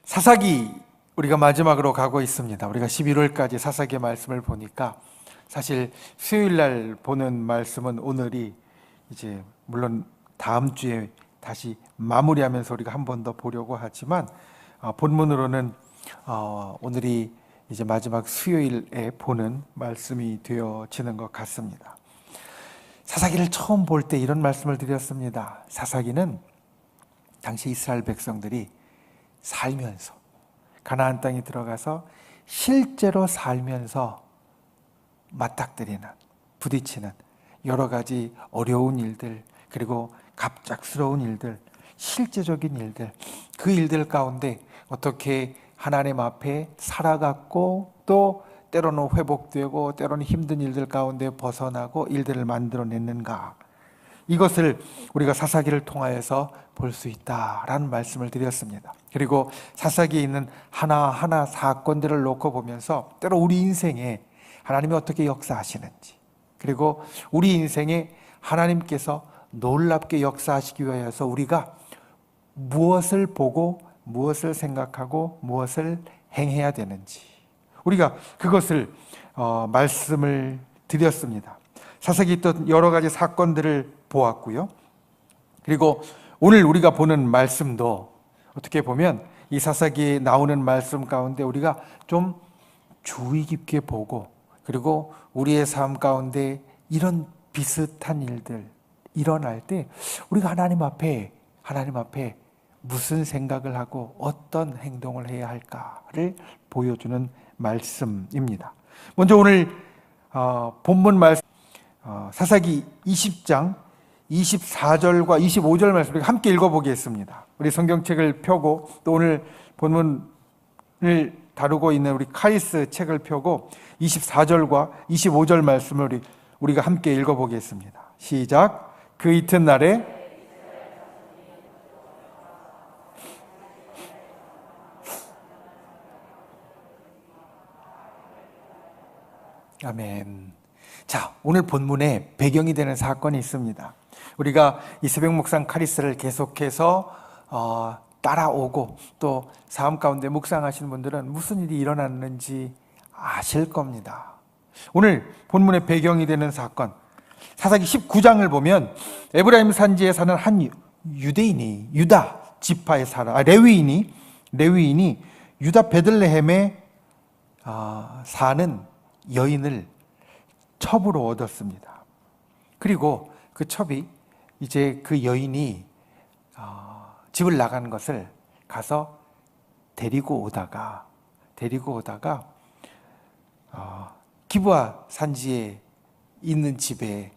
사사기 우리가 마지막으로 가고 있습니다. 우리가 11월까지 사사기의 말씀을 보니까 사실 수요일 날 보는 말씀은 오늘이 이제 물론 다음 주에 다시 마무리하면서 우리가 한 번 더 보려고 하지만 본문으로는 오늘이 이제 마지막 수요일에 보는 말씀이 되어지는 것 같습니다. 사사기를 처음 볼 때 이런 말씀을 드렸습니다. 사사기는 당시 이스라엘 백성들이 살면서 가나안 땅에 들어가서 실제로 살면서 맞닥뜨리는, 부딪히는 여러 가지 어려운 일들, 그리고 갑작스러운 일들, 실제적인 일들, 그 일들 가운데 어떻게 하나님 앞에 살아갔고 또 때로는 회복되고 때로는 힘든 일들 가운데 벗어나고 일들을 만들어냈는가, 이것을 우리가 사사기를 통하여서 볼 수 있다라는 말씀을 드렸습니다. 그리고 사사기에 있는 하나하나 사건들을 놓고 보면서 때로 우리 인생에 하나님이 어떻게 역사하시는지, 그리고 우리 인생에 하나님께서 놀랍게 역사하시기 위해서 우리가 무엇을 보고 무엇을 생각하고 무엇을 행해야 되는지, 우리가 그것을 말씀을 드렸습니다. 사사기 또 여러 가지 사건들을 보았고요. 그리고 오늘 우리가 보는 말씀도 어떻게 보면 이 사사기에 나오는 말씀 가운데 우리가 좀 주의 깊게 보고, 그리고 우리의 삶 가운데 이런 비슷한 일들 일어날 때 우리가 하나님 앞에 무슨 생각을 하고 어떤 행동을 해야 할까를 보여주는 말씀입니다. 먼저 오늘 본문 말씀, 사사기 20장 24절과 25절 말씀을 함께 읽어보겠습니다. 우리 성경책을 펴고 또 오늘 본문을 다루고 있는 우리 카리스 책을 펴고 24절과 25절 말씀을 우리가 함께 읽어보겠습니다. 시작. 그 이튿날에 아멘. 자, 오늘 본문에 배경이 되는 사건이 있습니다. 우리가 이 새벽 묵상 카리스를 계속해서 따라오고 또 삶 가운데 묵상하시는 분들은 무슨 일이 일어났는지 아실 겁니다. 오늘 본문의 배경이 되는 사건, 사사기 19장을 보면 에브라임 산지에 사는 한 유대인이, 유다 지파에 레위인이 유다 베들레헴에 사는 여인을 첩으로 얻었습니다. 그리고 그 첩이 이제 그 여인이 집을 나간 것을 가서 데리고 오다가 기브아 산지에 있는 집에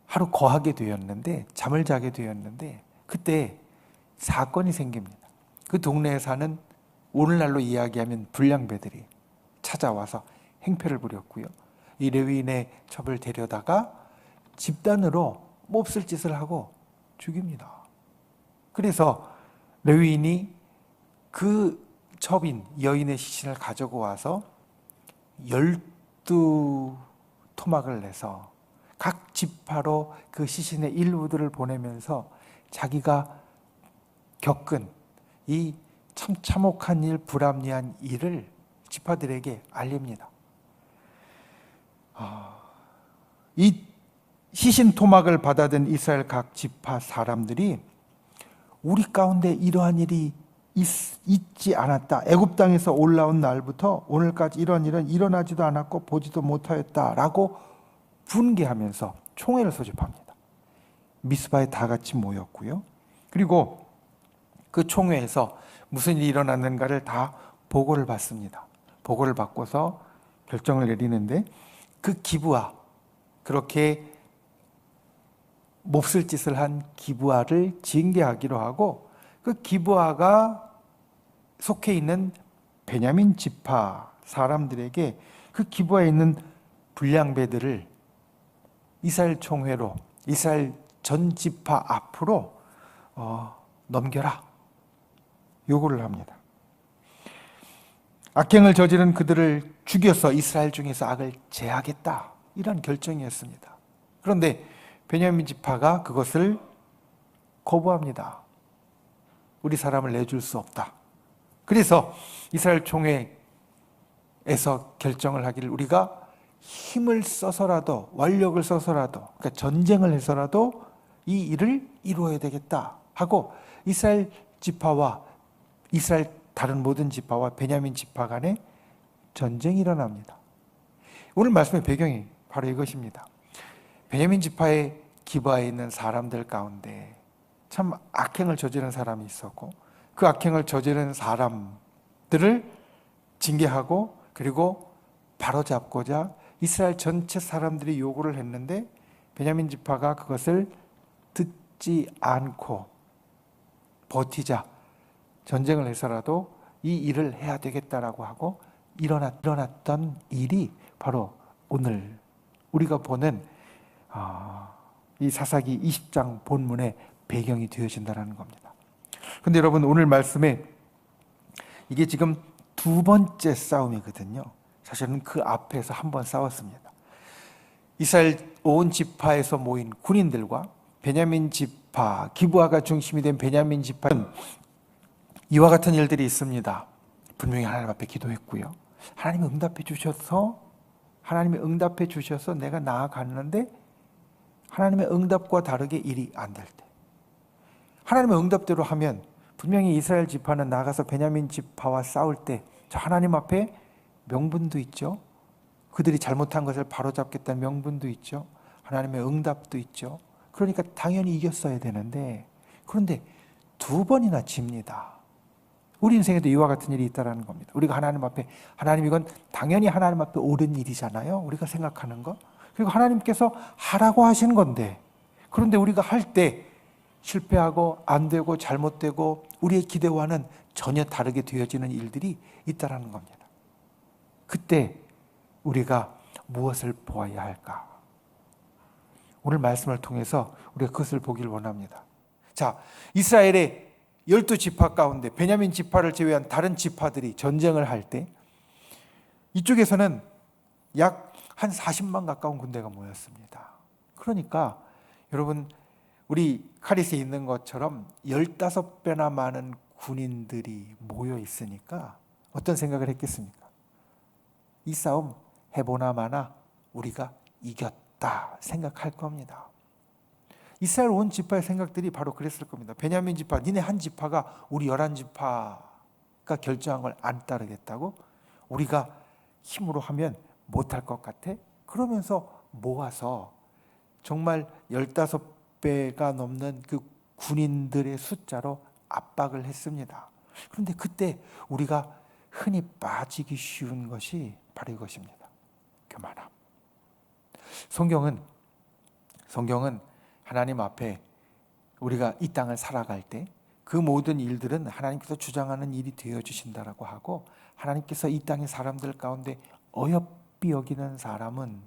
하루 거하게 되었는데, 잠을 자게 되었는데 그때 사건이 생깁니다. 그 동네에 사는 오늘날로 이야기하면 불량배들이 찾아와서 행패를 부렸고요. 이 레위인의 첩을 데려다가 집단으로 몹쓸 짓을 하고 죽입니다. 그래서 레위인이 그 첩인 여인의 시신을 가지고 와서 12토막을 내서 각 지파로 그 시신의 일부들을 보내면서 자기가 겪은 이 참 참혹한 일, 불합리한 일을 지파들에게 알립니다. 이 시신 토막을 받아든 이스라엘 각 지파 사람들이 우리 가운데 이러한 일이 있지 않았다, 애굽 땅에서 올라온 날부터 오늘까지 이런 일은 일어나지도 않았고 보지도 못하였다라고 분개하면서 총회를 소집합니다. 미스바에 다 같이 모였고요. 그리고 그 총회에서 무슨 일이 일어났는가를 다 보고를 받습니다. 보고를 받고서 결정을 내리는데, 그 기브아, 그렇게 몹쓸 짓을 한 기브아를 징계하기로 하고, 그 기브아가 속해 있는 베냐민 지파 사람들에게 그 기브아에 있는 불량배들을 이스라엘 총회로, 이스라엘 전 지파 앞으로 넘겨라, 요구를 합니다. 악행을 저지른 그들을 죽여서 이스라엘 중에서 악을 제하겠다, 이런 결정이었습니다. 그런데 베냐민 지파가 그것을 거부합니다. 우리 사람을 내줄 수 없다. 그래서 이스라엘 총회에서 결정을 하기를 우리가 힘을 써서라도 완력을 써서라도 그러니까 전쟁을 해서라도 이 일을 이루어야 되겠다 하고 이스라엘 지파와 이스라엘 다른 모든 지파와 베냐민 지파 간에 전쟁이 일어납니다. 오늘 말씀의 배경이 바로 이것입니다. 베냐민 지파의 기브아에 있는 사람들 가운데 참 악행을 저지른 사람이 있었고 그 악행을 저지른 사람들을 징계하고 그리고 바로잡고자 이스라엘 전체 사람들이 요구를 했는데 베냐민 지파가 그것을 듣지 않고 버티자 전쟁을 해서라도 이 일을 해야 되겠다라고 하고 일어났던 일이 바로 오늘 우리가 보는 이 사사기 20장 본문의 배경이 되어진다는 겁니다. 그런데 여러분 오늘 말씀에 이게 지금 두 번째 싸움이거든요. 사실은 그 앞에서 한 번 싸웠습니다. 이스라엘 온 지파에서 모인 군인들과 베냐민 지파, 기브아가 중심이 된 베냐민 지파는 이와 같은 일들이 있습니다. 분명히 하나님 앞에 기도했고요. 하나님이 응답해 주셔서 내가 나아갔는데 하나님의 응답과 다르게 일이 안 될 때, 하나님의 응답대로 하면 분명히 이스라엘 지파는 나가서 베냐민 지파와 싸울 때 저 하나님 앞에 명분도 있죠. 그들이 잘못한 것을 바로잡겠다는 명분도 있죠. 하나님의 응답도 있죠. 그러니까 당연히 이겼어야 되는데 그런데 두 번이나 집니다. 우리 인생에도 이와 같은 일이 있다는 겁니다. 우리가 하나님 앞에 하나님 이건 당연히 하나님 앞에 옳은 일이잖아요. 우리가 생각하는 거. 그리고 하나님께서 하라고 하신 건데 그런데 우리가 할 때 실패하고 안 되고 잘못되고 우리의 기대와는 전혀 다르게 되어지는 일들이 있다는 겁니다. 그때 우리가 무엇을 보아야 할까? 오늘 말씀을 통해서 우리가 그것을 보길 원합니다. 자, 이스라엘의 12지파 가운데 베냐민 지파를 제외한 다른 지파들이 전쟁을 할 때 이쪽에서는 약 한 40만 가까운 군대가 모였습니다. 그러니까 여러분 우리 카리스에 있는 것처럼 15배나 많은 군인들이 모여 있으니까 어떤 생각을 했겠습니까? 이 싸움 해보나 마나 우리가 이겼다 생각할 겁니다. 이스라엘 온 지파의 생각들이 바로 그랬을 겁니다. 베냐민 지파, 니네 한 지파가 우리 11지파가 결정한 걸 안 따르겠다고? 우리가 힘으로 하면 못할 것 같아? 그러면서 모아서 정말 15배가 넘는 그 군인들의 숫자로 압박을 했습니다. 그런데 그때 우리가 흔히 빠지기 쉬운 것이 바로 이것입니다. 교만함. 성경은 하나님 앞에 우리가 이 땅을 살아갈 때 그 모든 일들은 하나님께서 주장하는 일이 되어주신다라고 하고 하나님께서 이 땅의 사람들 가운데 어여삐 여기는 사람은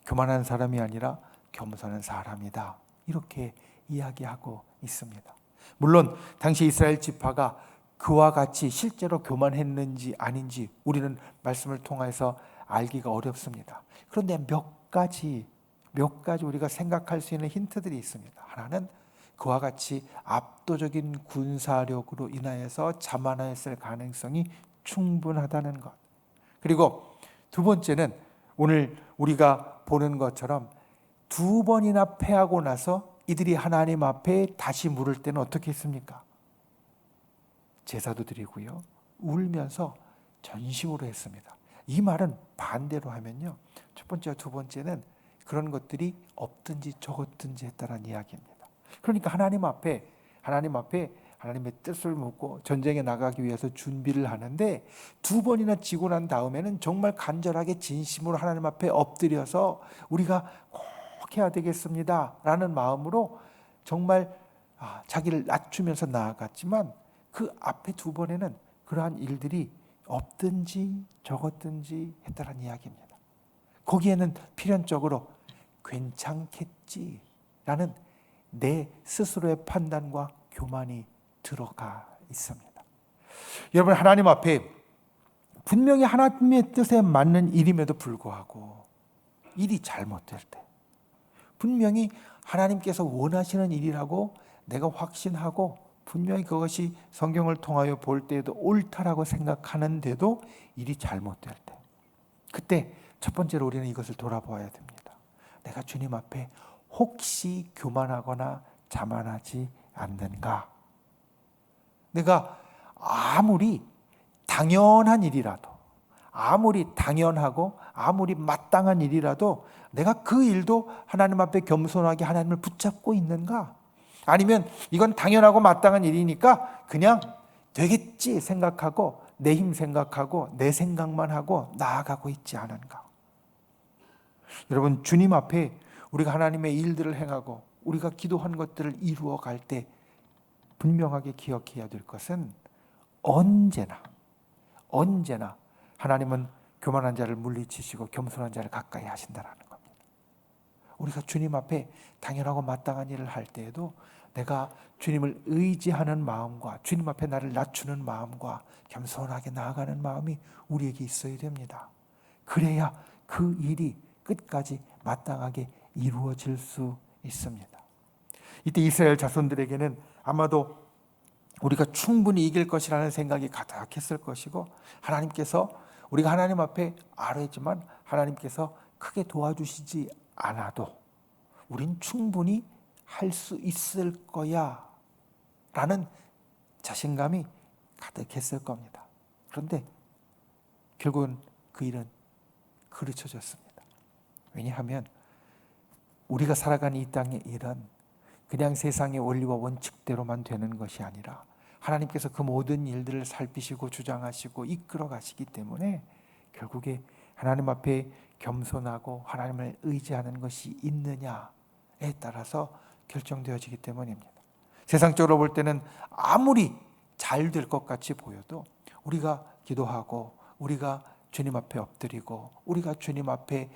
교만한 사람이 아니라 겸손한 사람이다. 이렇게 이야기하고 있습니다. 물론 당시 이스라엘 지파가 그와 같이 실제로 교만했는지 아닌지 우리는 말씀을 통해서 알기가 어렵습니다. 그런데 몇 가지 우리가 생각할 수 있는 힌트들이 있습니다. 하나는 그와 같이 압도적인 군사력으로 인하여서 자만하였을 가능성이 충분하다는 것. 그리고 두 번째는 오늘 우리가 보는 것처럼 두 번이나 패하고 나서 이들이 하나님 앞에 다시 물을 때는 어떻게 했습니까? 제사도 드리고요. 울면서 전심으로 했습니다. 이 말은 반대로 하면요. 첫 번째와 두 번째는 그런 것들이 없든지 적었든지 했다는 이야기입니다. 그러니까 하나님 앞에 하나님의 뜻을 묻고 전쟁에 나가기 위해서 준비를 하는데 두 번이나 지고 난 다음에는 정말 간절하게 진심으로 하나님 앞에 엎드려서 우리가 꼭 해야 되겠습니다 라는 마음으로 정말 자기를 낮추면서 나아갔지만 그 앞에 두 번에는 그러한 일들이 없든지 적었든지 했다는 이야기입니다. 거기에는 필연적으로 괜찮겠지라는 내 스스로의 판단과 교만이 들어가 있습니다. 여러분 하나님 앞에 분명히 하나님의 뜻에 맞는 일임에도 불구하고 일이 잘못될 때 분명히 하나님께서 원하시는 일이라고 내가 확신하고 분명히 그것이 성경을 통하여 볼 때에도 옳다라고 생각하는데도 일이 잘못될 때, 그때 첫 번째로 우리는 이것을 돌아보아야 됩니다. 내가 주님 앞에 혹시 교만하거나 자만하지 않는가? 내가 아무리 당연한 일이라도, 아무리 당연하고 아무리 마땅한 일이라도 내가 그 일도 하나님 앞에 겸손하게 하나님을 붙잡고 있는가? 아니면 이건 당연하고 마땅한 일이니까 그냥 되겠지 생각하고 내 힘 생각하고 내 생각만 하고 나아가고 있지 않은가? 여러분, 주님 앞에 우리가 하나님의 일들을 행하고 우리가 기도한 것들을 이루어 갈 때 분명하게 기억해야 될 것은 언제나 하나님은 교만한 자를 물리치시고 겸손한 자를 가까이 하신다라는 겁니다. 우리가 주님 앞에 당연하고 마땅한 일을 할 때에도 내가 주님을 의지하는 마음과 주님 앞에 나를 낮추는 마음과 겸손하게 나아가는 마음이 우리에게 있어야 됩니다. 그래야 그 일이 끝까지 마땅하게 이루어질 수 있습니다. 이때 이스라엘 자손들에게는 아마도 우리가 충분히 이길 것이라는 생각이 가득했을 것이고, 하나님께서 우리가 하나님 앞에 아뢰지만 하나님께서 크게 도와주시지 않아도 우린 충분히 할 수 있을 거야 라는 자신감이 가득했을 겁니다. 그런데 결국은 그 일은 그르쳐졌습니다. 왜냐하면 우리가 살아가는 이 땅의 일은 그냥 세상의 원리와 원칙대로만 되는 것이 아니라 하나님께서 그 모든 일들을 살피시고 주장하시고 이끌어 가시기 때문에 결국에 하나님 앞에 겸손하고 하나님을 의지하는 것이 있느냐에 따라서 결정되어지기 때문입니다. 세상적으로 볼 때는 아무리 잘 될 것 같이 보여도 우리가 기도하고 우리가 주님 앞에 엎드리고 우리가 주님 앞에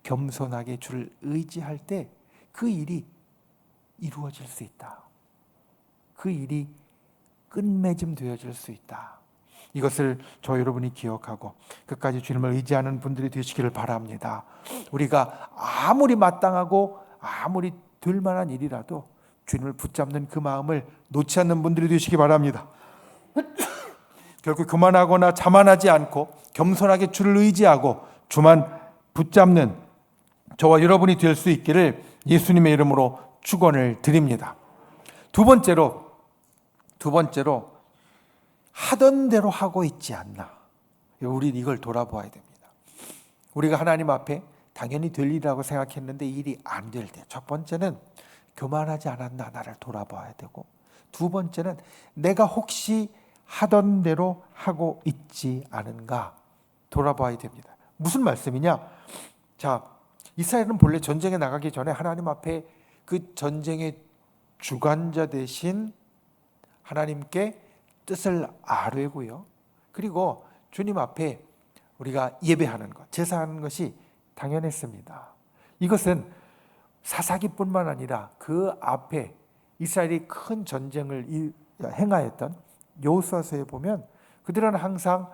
겸손하게 주를 의지할 때 그 일이 이루어질 수 있다. 그 일이 끝맺음 되어질 수 있다. 이것을 저 여러분이 기억하고 끝까지 주님을 의지하는 분들이 되시기를 바랍니다. 우리가 아무리 마땅하고 아무리 될 만한 일이라도 주님을 붙잡는 그 마음을 놓지 않는 분들이 되시기 바랍니다. 결국 교만하거나 자만하지 않고 겸손하게 주를 의지하고 주만 붙잡는 저와 여러분이 될 수 있기를 예수님의 이름으로 축원을 드립니다. 두 번째로 하던 대로 하고 있지 않나. 우리는 이걸 돌아보아야 됩니다. 우리가 하나님 앞에 당연히 될 일이라고 생각했는데 일이 안 될 때, 첫 번째는 교만하지 않았나 나를 돌아봐야 되고, 두 번째는 내가 혹시 하던 대로 하고 있지 않은가 돌아봐야 됩니다. 무슨 말씀이냐? 자, 이스라엘은 본래 전쟁에 나가기 전에 하나님 앞에 그 전쟁의 주관자 대신 하나님께 뜻을 아뢰고요. 그리고 주님 앞에 우리가 예배하는 것, 제사하는 것이 당연했습니다. 이것은 사사기뿐만 아니라 그 앞에 이스라엘이 큰 전쟁을 행하였던 여호수아서에 보면 그들은 항상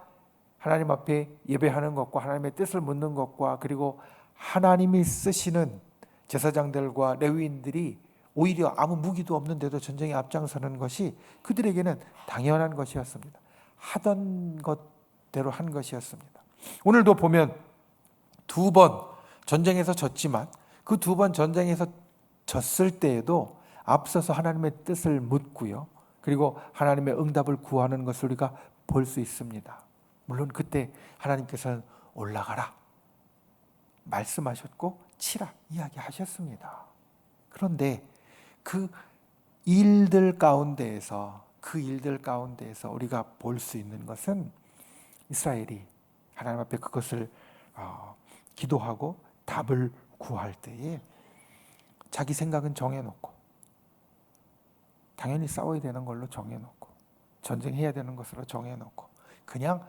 하나님 앞에 예배하는 것과 하나님의 뜻을 묻는 것과 그리고 하나님이 쓰시는 제사장들과 레위인들이 오히려 아무 무기도 없는데도 전쟁에 앞장서는 것이 그들에게는 당연한 것이었습니다. 하던 것대로 한 것이었습니다. 오늘도 보면 두 번 전쟁에서 졌지만 그 두 번 전쟁에서 졌을 때에도 앞서서 하나님의 뜻을 묻고요. 그리고 하나님의 응답을 구하는 것을 우리가 볼 수 있습니다. 물론 그때 하나님께서는 올라가라 말씀하셨고 치라 이야기하셨습니다. 그런데 그 일들 가운데에서 우리가 볼 수 있는 것은 이스라엘이 하나님 앞에 그것을 기도하고 답을 구할 때에 자기 생각은 정해놓고 당연히 싸워야 되는 걸로 정해놓고 전쟁해야 되는 것으로 정해놓고 그냥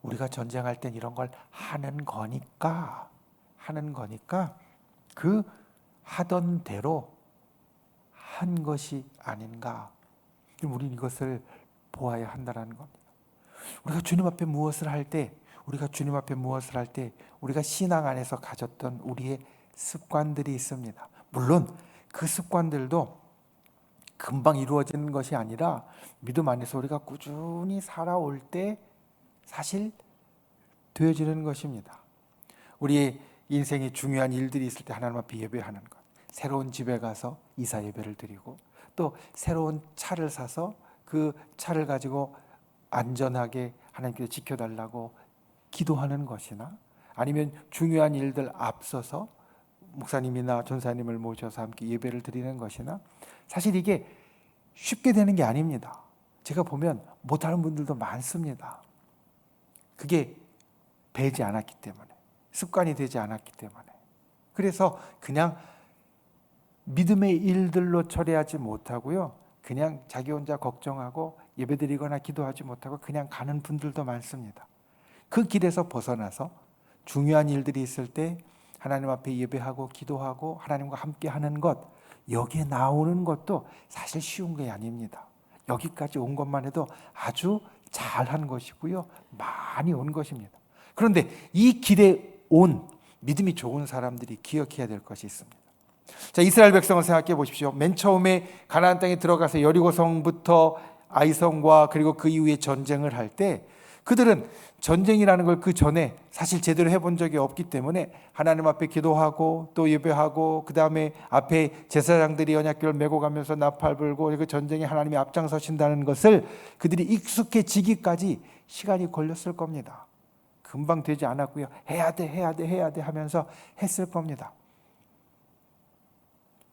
우리가 전쟁할 땐 이런 걸 하는 거니까 그 하던 대로 한 것이 아닌가. 우리는 이것을 보아야 한다는 겁니다. 우리가 주님 앞에 무엇을 할 때 우리가 신앙 안에서 가졌던 우리의 습관들이 있습니다. 물론 그 습관들도 금방 이루어지는 것이 아니라 믿음 안에서 우리가 꾸준히 살아올 때 사실 되어지는 것입니다. 우리의 인생에 중요한 일들이 있을 때 하나님 앞에 예배하는 것, 새로운 집에 가서 이사 예배를 드리고, 또 새로운 차를 사서 그 차를 가지고 안전하게 하나님께서 지켜달라고 기도하는 것이나, 아니면 중요한 일들 앞서서 목사님이나 전사님을 모셔서 함께 예배를 드리는 것이나, 사실 이게 쉽게 되는 게 아닙니다. 제가 보면 못하는 분들도 많습니다. 그게 배지 않았기 때문에, 습관이 되지 않았기 때문에. 그래서 그냥 믿음의 일들로 처리하지 못하고요, 그냥 자기 혼자 걱정하고 예배드리거나 기도하지 못하고 그냥 가는 분들도 많습니다. 그 길에서 벗어나서 중요한 일들이 있을 때 하나님 앞에 예배하고 기도하고 하나님과 함께 하는 것, 여기에 나오는 것도 사실 쉬운 게 아닙니다. 여기까지 온 것만 해도 아주 잘한 것이고요, 많이 온 것입니다. 그런데 이 길에 온 믿음이 좋은 사람들이 기억해야 될 것이 있습니다. 자, 이스라엘 백성을 생각해 보십시오. 맨 처음에 가나안 땅에 들어가서 여리고 성부터 아이성과 그리고 그 이후에 전쟁을 할 때, 그들은 전쟁이라는 걸 그 전에 사실 제대로 해본 적이 없기 때문에 하나님 앞에 기도하고 또 예배하고, 그 다음에 앞에 제사장들이 언약궤를 메고 가면서 나팔 불고 그 전쟁에 하나님이 앞장서신다는 것을 그들이 익숙해지기까지 시간이 걸렸을 겁니다. 금방 되지 않았고요, 해야 돼 하면서 했을 겁니다.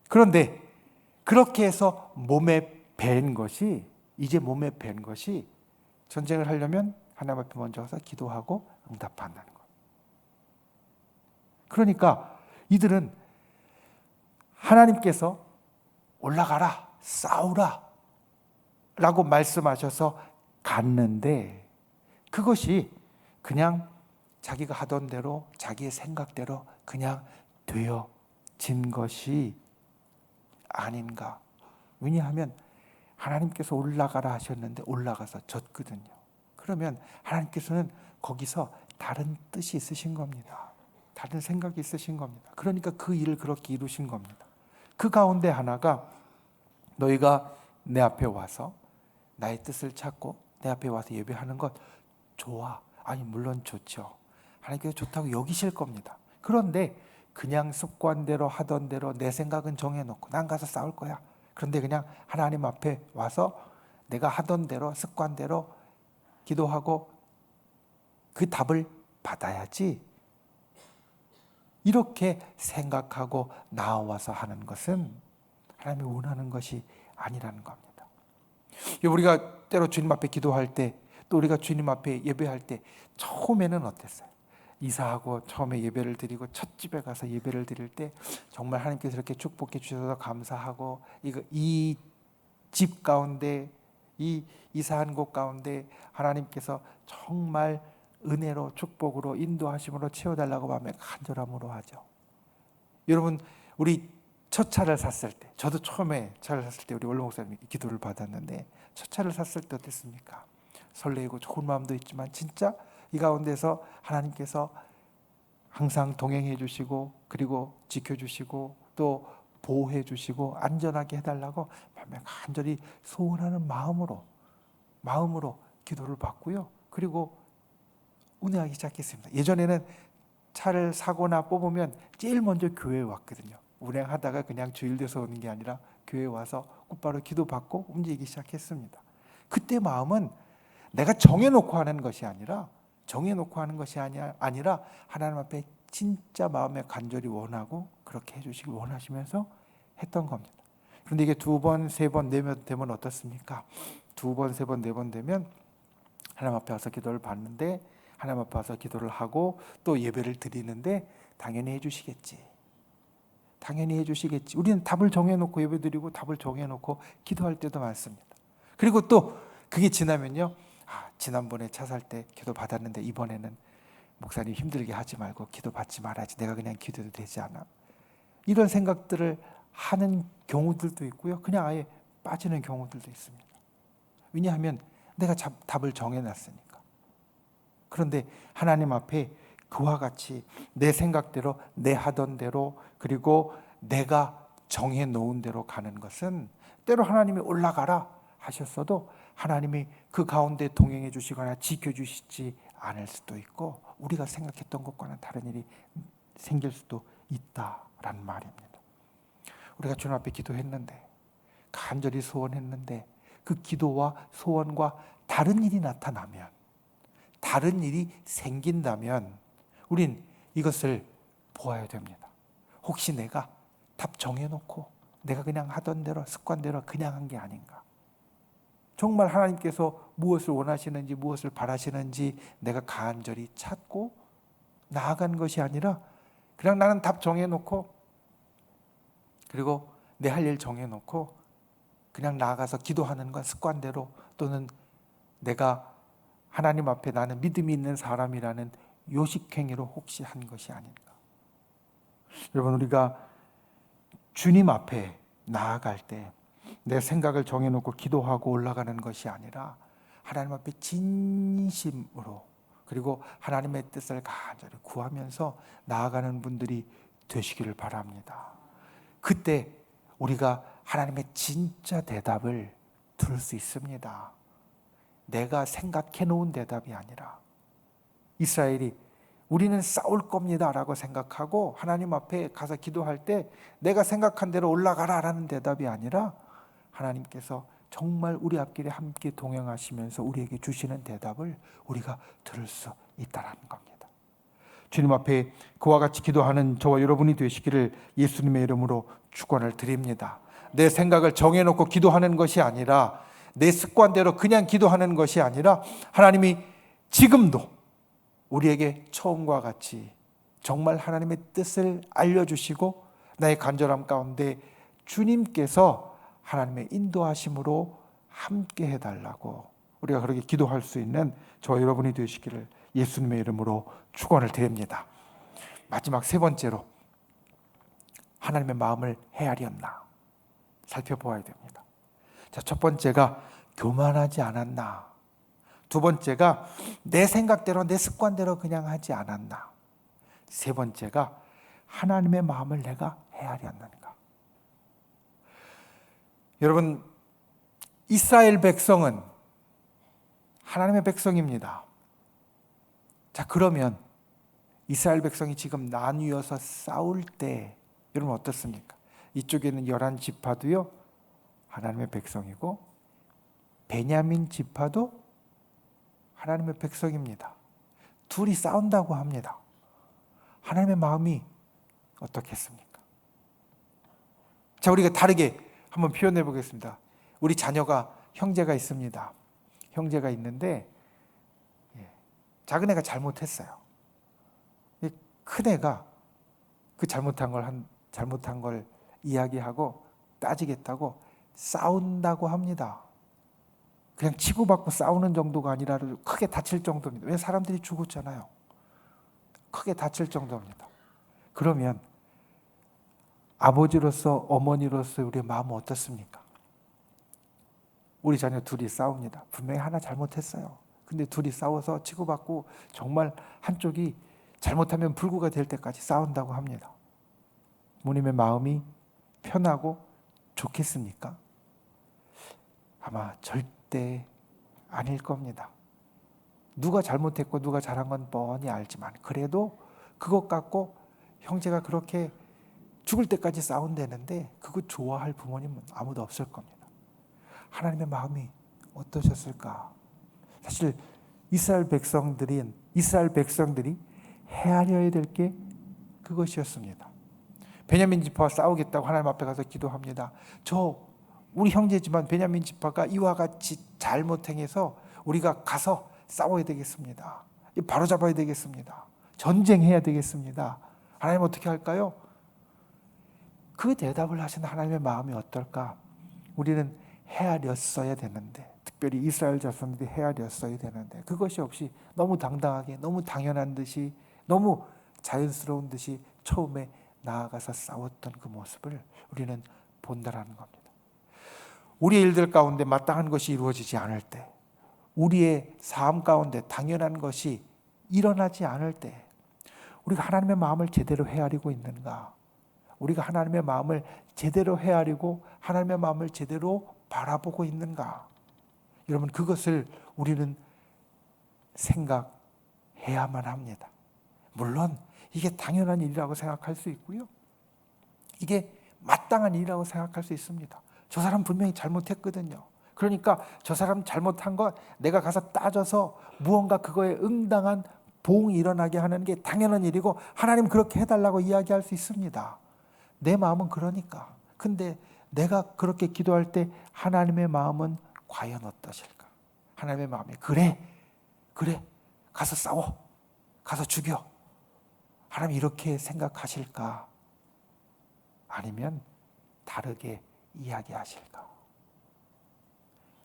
그런데 그렇게 해서 몸에 밴 것이, 이제 몸에 밴 것이 전쟁을 하려면 하나님 앞에 먼저 가서 기도하고 응답한다는 것. 그러니까 이들은 하나님께서 올라가라, 싸우라 라고 말씀하셔서 갔는데, 그것이 그냥 자기가 하던 대로 자기의 생각대로 그냥 되어진 것이 아닌가. 왜냐하면 하나님께서 올라가라 하셨는데 올라가서 졌거든요. 그러면 하나님께서는 거기서 다른 뜻이 있으신 겁니다. 다른 생각이 있으신 겁니다. 그러니까 그 일을 그렇게 이루신 겁니다. 그 가운데 하나가, 너희가 내 앞에 와서 나의 뜻을 찾고 내 앞에 와서 예배하는 것 좋아. 아니, 물론 좋죠. 하나님께서 좋다고 여기실 겁니다. 그런데 그냥 습관대로 하던 대로 내 생각은 정해놓고 난 가서 싸울 거야. 그런데 그냥 하나님 앞에 와서 내가 하던 대로 습관대로 기도하고 그 답을 받아야지, 이렇게 생각하고 나와서 하는 것은 하나님이 원하는 것이 아니라는 겁니다. 우리가 때로 주님 앞에 기도할 때, 또 우리가 주님 앞에 예배할 때 처음에는 어땠어요? 이사하고 처음에 예배를 드리고 첫 집에 가서 예배를 드릴 때 정말 하나님께서 이렇게 축복해 주셔서 감사하고, 이 집 가운데, 이 이사한 곳 가운데 하나님께서 정말 은혜로 축복으로 인도하심으로 채워달라고 마음에 간절함으로 하죠. 여러분, 우리 첫 차를 샀을 때, 저도 처음에 차를 샀을 때 우리 원로 목사님이 기도를 받았는데, 첫 차를 샀을 때 어땠습니까? 설레고 좋은 마음도 있지만 진짜 이 가운데서 하나님께서 항상 동행해 주시고, 그리고 지켜주시고, 또 보호해 주시고 안전하게 해달라고 간절히 소원하는 마음으로 기도를 받고요, 그리고 운행하기 시작했습니다. 예전에는 차를 사거나 뽑으면 제일 먼저 교회에 왔거든요. 운행하다가 그냥 주일돼서 오는 게 아니라 교회에 와서 곧바로 기도받고 움직이기 시작했습니다. 그때 마음은 내가 정해놓고 하는 것이 아니라 하나님 앞에 진짜 마음에 간절히 원하고 그렇게 해주시길 원하시면서 했던 겁니다. 그런데 이게 두 번, 세 번 되면 어떻습니까? 두 번, 세 번, 네 번 되면 하나님 앞에 와서 기도를 받는데, 하나님 앞에 와서 기도를 하고 또 예배를 드리는데 당연히 해주시겠지. 우리는 답을 정해놓고 예배드리고 답을 정해놓고 기도할 때도 많습니다. 그리고 또 그게 지나면요, 지난번에 차 살 때 기도 받았는데 이번에는 목사님 힘들게 하지 말고 기도 받지 말아야지, 내가 그냥 기도도 되지 않아, 이런 생각들을 하는 경우들도 있고요, 그냥 아예 빠지는 경우들도 있습니다. 왜냐하면 내가 답을 정해놨으니까. 그런데 하나님 앞에 그와 같이 내 생각대로, 내 하던 대로, 그리고 내가 정해 놓은 대로 가는 것은 때로 하나님이 올라가라 하셨어도 하나님이 그 가운데 동행해 주시거나 지켜주시지 않을 수도 있고 우리가 생각했던 것과는 다른 일이 생길 수도 있다라는 말입니다. 우리가 주님 앞에 기도했는데 간절히 소원했는데 그 기도와 소원과 다른 일이 나타나면, 다른 일이 생긴다면 우린 이것을 보아야 됩니다. 혹시 내가 답 정해놓고 내가 그냥 하던 대로 습관대로 그냥 한 게 아닌가? 정말 하나님께서 무엇을 원하시는지 무엇을 바라시는지 내가 간절히 찾고 나아간 것이 아니라 그냥 나는 답 정해놓고 그리고 내 할 일 정해놓고 그냥 나아가서 기도하는 건 습관대로 또는 내가 하나님 앞에 나는 믿음이 있는 사람이라는 요식행위로 혹시 한 것이 아닌가? 여러분, 우리가 주님 앞에 나아갈 때 내 생각을 정해놓고 기도하고 올라가는 것이 아니라 하나님 앞에 진심으로 그리고 하나님의 뜻을 간절히 구하면서 나아가는 분들이 되시기를 바랍니다. 그때 우리가 하나님의 진짜 대답을 들을 수 있습니다. 내가 생각해 놓은 대답이 아니라 이스라엘이 우리는 싸울 겁니다 라고 생각하고 하나님 앞에 가서 기도할 때 내가 생각한 대로 올라가라 라는 대답이 아니라 하나님께서 정말 우리 앞길에 함께 동행하시면서 우리에게 주시는 대답을 우리가 들을 수 있다는 겁니다. 주님 앞에 그와 같이 기도하는 저와 여러분이 되시기를 예수님의 이름으로 축원을 드립니다. 내 생각을 정해놓고 기도하는 것이 아니라 내 습관대로 그냥 기도하는 것이 아니라 하나님이 지금도 우리에게 처음과 같이 정말 하나님의 뜻을 알려주시고 나의 간절함 가운데 주님께서 하나님의 인도하심으로 함께 해달라고 우리가 그렇게 기도할 수 있는 저와 여러분이 되시기를 예수님의 이름으로 축원을 드립니다. 마지막 세 번째로 하나님의 마음을 헤아렸나 살펴보아야 됩니다. 자, 첫 번째가 교만하지 않았나, 두 번째가 내 생각대로 내 습관대로 그냥 하지 않았나, 세 번째가 하나님의 마음을 내가 헤아렸는가. 여러분, 이스라엘 백성은 하나님의 백성입니다. 자, 그러면 이스라엘 백성이 지금 나뉘어서 싸울 때 여러분 어떻습니까? 이쪽에는 11지파도요 하나님의 백성이고 베냐민 지파도 하나님의 백성입니다. 둘이 싸운다고 합니다. 하나님의 마음이 어떻겠습니까? 자, 우리가 다르게 한번 표현해 보겠습니다. 우리 자녀가 형제가 있습니다. 형제가 있는데 작은 애가 잘못했어요. 큰 애가 그 잘못한 걸 이야기하고 따지겠다고 싸운다고 합니다. 그냥 치고받고 싸우는 정도가 아니라 크게 다칠 정도입니다. 왜? 사람들이 죽었잖아요. 크게 다칠 정도입니다. 그러면 아버지로서 어머니로서 우리의 마음은 어떻습니까? 우리 자녀 둘이 싸웁니다. 분명히 하나 잘못했어요. 근데 둘이 싸워서 치고받고 정말 한쪽이 잘못하면 불구가 될 때까지 싸운다고 합니다. 부모님의 마음이 편하고 좋겠습니까? 아마 절대 아닐 겁니다. 누가 잘못했고 누가 잘한 건 뻔히 알지만 그래도 그것 갖고 형제가 그렇게 죽을 때까지 싸운다는데 그거 좋아할 부모님은 아무도 없을 겁니다. 하나님의 마음이 어떠셨을까? 사실 이스라엘 백성들이 헤아려야 될 게 그것이었습니다. 베냐민 지파와 싸우겠다고 하나님 앞에 가서 기도합니다. 우리 형제지만 베냐민 지파가 이와 같이 잘못 행해서 우리가 가서 싸워야 되겠습니다. 바로잡아야 되겠습니다. 전쟁해야 되겠습니다. 하나님 어떻게 할까요? 그 대답을 하신 하나님의 마음이 어떨까? 우리는 헤아렸어야 되는데, 특별히 이스라엘 자손들이 헤아렸어야 되는데 그것이 없이 너무 당당하게, 너무 당연한 듯이, 너무 자연스러운 듯이 처음에 나아가서 싸웠던 그 모습을 우리는 본다라는 겁니다. 우리의 일들 가운데 마땅한 것이 이루어지지 않을 때, 우리의 삶 가운데 당연한 것이 일어나지 않을 때 우리가 하나님의 마음을 제대로 헤아리고 있는가? 우리가 하나님의 마음을 제대로 헤아리고 하나님의 마음을 제대로 바라보고 있는가? 여러분, 그것을 우리는 생각해야만 합니다. 물론 이게 당연한 일이라고 생각할 수 있고요. 이게 마땅한 일이라고 생각할 수 있습니다. 저 사람 분명히 잘못했거든요. 그러니까 저 사람 잘못한 거 내가 가서 따져서 무언가 그거에 응당한 보응이 일어나게 하는 게 당연한 일이고 하나님 그렇게 해달라고 이야기할 수 있습니다. 내 마음은 그러니까. 근데 내가 그렇게 기도할 때 하나님의 마음은 과연 어떠실까? 하나님의 마음이 그래 가서 싸워, 가서 죽여. 하나님 이렇게 생각하실까? 아니면 다르게 이야기하실까?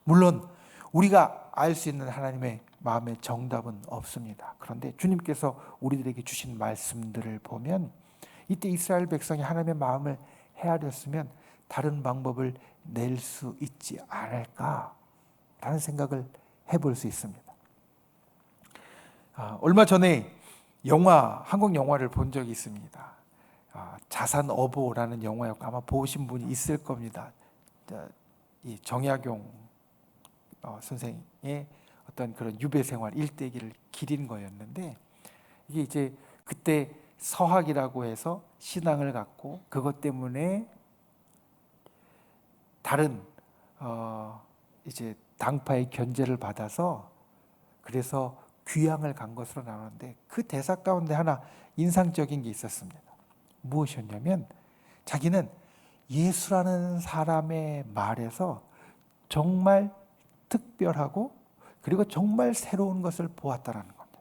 물론 우리가 알 수 있는 하나님의 마음의 정답은 없습니다. 그런데 주님께서 우리들에게 주신 말씀들을 보면 이때 이스라엘 백성이 하나님의 마음을 헤아렸으면 다른 방법을 낼 수 있지 않을까라는 생각을 해볼 수 있습니다. 얼마 전에 한국 영화를 본 적이 있습니다. 자산어보라는 영화였고 아마 보신 분이 있을 겁니다. 이 정약용 선생의 어떤 그런 유배 생활 일대기를 기린 거였는데 이게 이제 그때 서학이라고 해서 신앙을 갖고 그것 때문에 다른 이제 당파의 견제를 받아서 그래서 귀향을 간 것으로 나오는데 그 대사 가운데 하나 인상적인 게 있었습니다. 무엇이었냐면 자기는 예수라는 사람의 말에서 정말 특별하고 그리고 정말 새로운 것을 보았다라는 겁니다.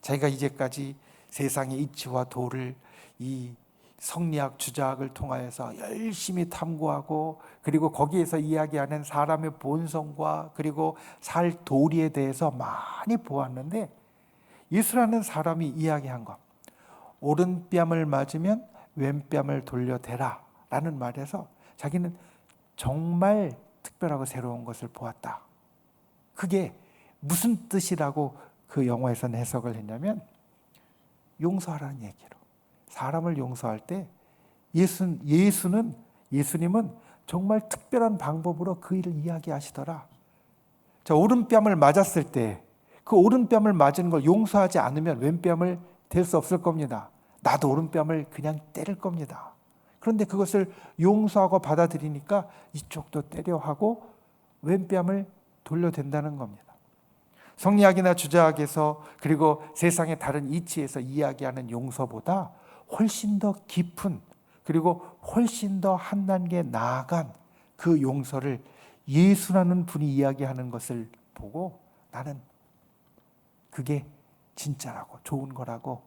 자기가 이제까지 세상의 이치와 도를 이 성리학, 주자학을 통하여서 열심히 탐구하고 그리고 거기에서 이야기하는 사람의 본성과 그리고 살 도리에 대해서 많이 보았는데 예수라는 사람이 이야기한 것, 오른뺨을 맞으면 왼뺨을 돌려대라 라는 말에서 자기는 정말 특별하고 새로운 것을 보았다. 그게 무슨 뜻이라고 그 영화에서는 해석을 했냐면 용서하라는 얘기로. 사람을 용서할 때 예수님은 정말 특별한 방법으로 그 일을 이야기하시더라. 자, 오른뺨을 맞았을 때 그 오른뺨을 맞은 걸 용서하지 않으면 왼뺨을 댈 수 없을 겁니다. 나도 오른뺨을 그냥 때릴 겁니다. 그런데 그것을 용서하고 받아들이니까 이쪽도 때려 하고 왼뺨을 돌려댄다는 겁니다. 성리학이나 주자학에서 그리고 세상의 다른 이치에서 이야기하는 용서보다 훨씬 더 깊은 그리고 훨씬 더 한 단계 나아간 그 용서를 예수라는 분이 이야기하는 것을 보고 나는 그게 진짜라고 좋은 거라고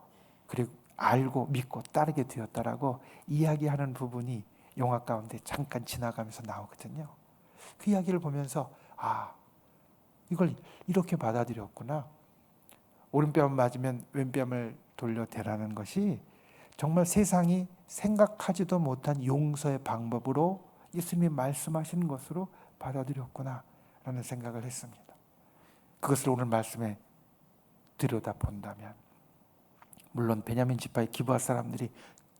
그리고 알고 믿고 따르게 되었다라고 이야기하는 부분이 영화 가운데 잠깐 지나가면서 나오거든요. 그 이야기를 보면서 이걸 이렇게 받아들였구나. 오른뺨을 맞으면 왼뺨을 돌려대라는 것이 정말 세상이 생각하지도 못한 용서의 방법으로 예수님이 말씀하신 것으로 받아들였구나 라는 생각을 했습니다. 그것을 오늘 말씀에 들여다본다면 물론 베냐민 지파의 기브아 사람들이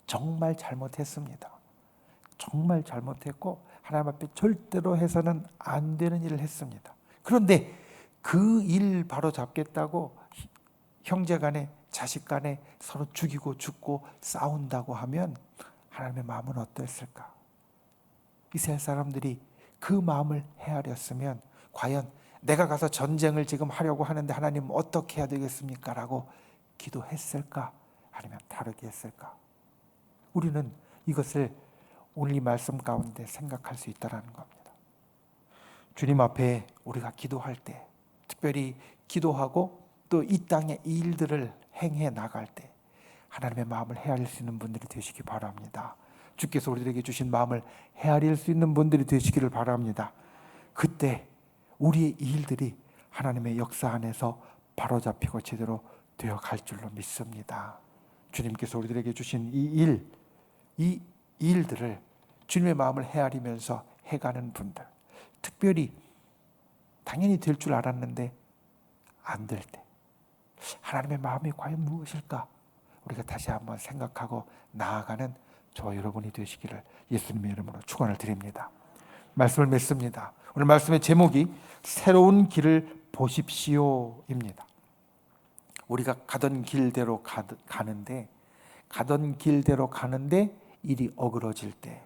정말 잘못했습니다. 정말 잘못했고 하나님 앞에 절대로 해서는 안 되는 일을 했습니다. 그런데 그 일 바로 잡겠다고 형제 간에 자식 간에 서로 죽이고 죽고 싸운다고 하면 하나님의 마음은 어땠을까? 이스라엘 사람들이 그 마음을 헤아렸으면 과연 내가 가서 전쟁을 지금 하려고 하는데 하나님 어떻게 해야 되겠습니까? 라고 기도했을까? 아니면 다르게 했을까? 우리는 이것을 오늘 이 말씀 가운데 생각할 수 있다는 겁니다. 주님 앞에 우리가 기도할 때 특별히 기도하고 또 이 땅의 일들을 행해 나갈 때 하나님의 마음을 헤아릴 수 있는 분들이 되시기 바랍니다. 주께서 우리들에게 주신 마음을 헤아릴 수 있는 분들이 되시기를 바랍니다. 그때 우리의 일들이 하나님의 역사 안에서 바로잡히고 제대로 되어갈 줄로 믿습니다. 주님께서 우리들에게 주신 이 일들을 주님의 마음을 헤아리면서 해가는 분들, 특별히 당연히 될 줄 알았는데 안 될 때 하나님의 마음이 과연 무엇일까? 우리가 다시 한번 생각하고 나아가는 저와 여러분이 되시기를 예수님의 이름으로 축원을 드립니다. 말씀을 맺습니다. 오늘 말씀의 제목이 새로운 길을 보십시오입니다. 우리가 가던 길대로 가는데 일이 어그러질 때,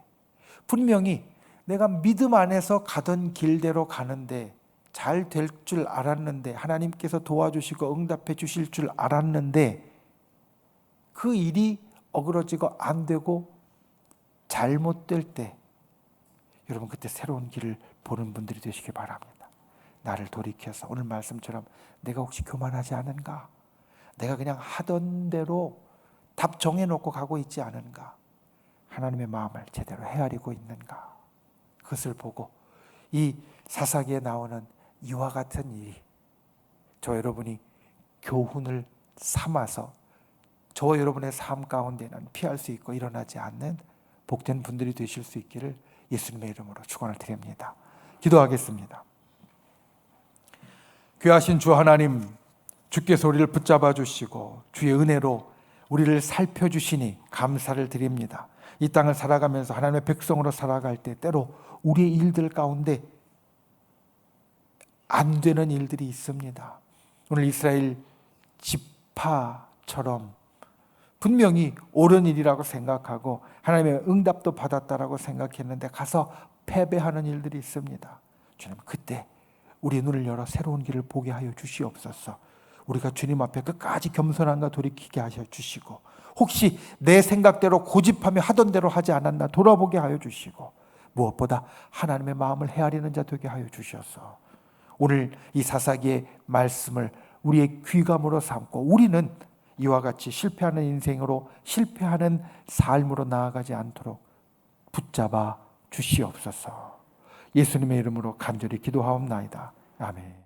분명히 내가 믿음 안에서 가던 길대로 가는데 잘 될 줄 알았는데, 하나님께서 도와주시고 응답해 주실 줄 알았는데 그 일이 어그러지고 안 되고 잘못될 때, 여러분 그때 새로운 길을 보는 분들이 되시기 바랍니다. 나를 돌이켜서 오늘 말씀처럼 내가 혹시 교만하지 않은가? 내가 그냥 하던 대로 답 정해놓고 가고 있지 않은가? 하나님의 마음을 제대로 헤아리고 있는가? 그것을 보고 이 사사기에 나오는 이와 같은 일이 저 여러분이 교훈을 삼아서 저 여러분의 삶 가운데는 피할 수 있고 일어나지 않는 복된 분들이 되실 수 있기를 예수님의 이름으로 축원을 드립니다. 기도하겠습니다. 귀하신 주 하나님, 주께서 우리를 붙잡아 주시고 주의 은혜로 우리를 살펴주시니 감사를 드립니다. 이 땅을 살아가면서 하나님의 백성으로 살아갈 때 때로 우리의 일들 가운데 안 되는 일들이 있습니다. 오늘 이스라엘 지파처럼 분명히 옳은 일이라고 생각하고 하나님의 응답도 받았다라고 생각했는데 가서 패배하는 일들이 있습니다. 주님, 그때 우리 눈을 열어 새로운 길을 보게 하여 주시옵소서. 우리가 주님 앞에 끝까지 겸손함과 돌이키게 하셔 주시고, 혹시 내 생각대로 고집하며 하던 대로 하지 않았나 돌아보게 하여 주시고, 무엇보다 하나님의 마음을 헤아리는 자 되게 하여 주셔서 오늘 이 사사기의 말씀을 우리의 귀감으로 삼고 우리는 이와 같이 실패하는 인생으로, 실패하는 삶으로 나아가지 않도록 붙잡아 주시옵소서. 예수님의 이름으로 간절히 기도하옵나이다. 아멘.